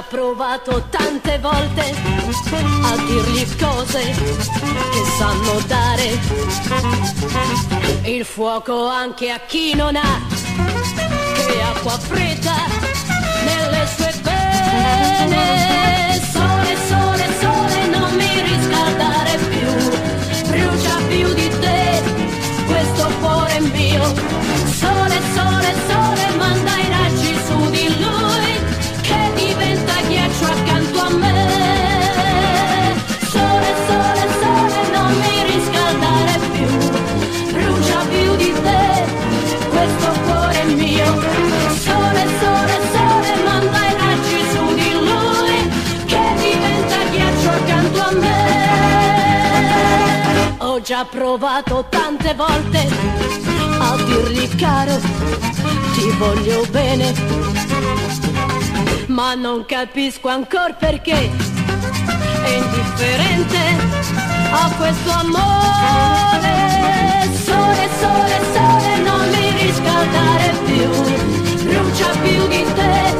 già provato tante volte a dirgli cose che sanno dare il fuoco anche a chi non ha, che acqua fredda nelle sue vene. Sole, sole, sole, non mi riscaldare più, brucia più di te questo cuore mio. Sole, sole, sole, manda i raggi su di lui che diventa ghiaccio accanto a me. Sole, sole, sole, non mi riscaldare più, brucia più di te questo cuore mio. Sole, sole, sole, manda i raggi su di lui che diventa ghiaccio accanto a me. Ho già provato tante volte a dirgli caro, ti voglio bene, ma non capisco ancora perché è indifferente a questo amore. Sole, sole, sole, non mi riscaldare più, brucia più di te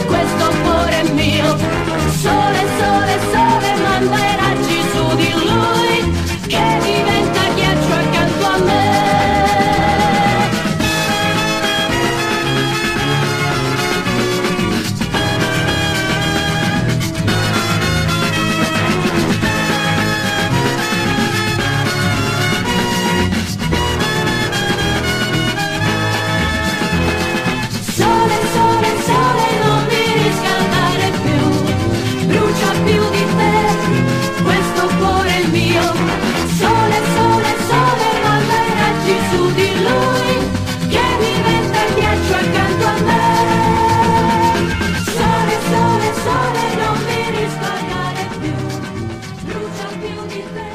questo cuore mio. Sole, sole, sole, manda i raggi su di lui che diventa ghiaccio accanto a me. Sole, sole, non mi riscaldare più, brucia più di te.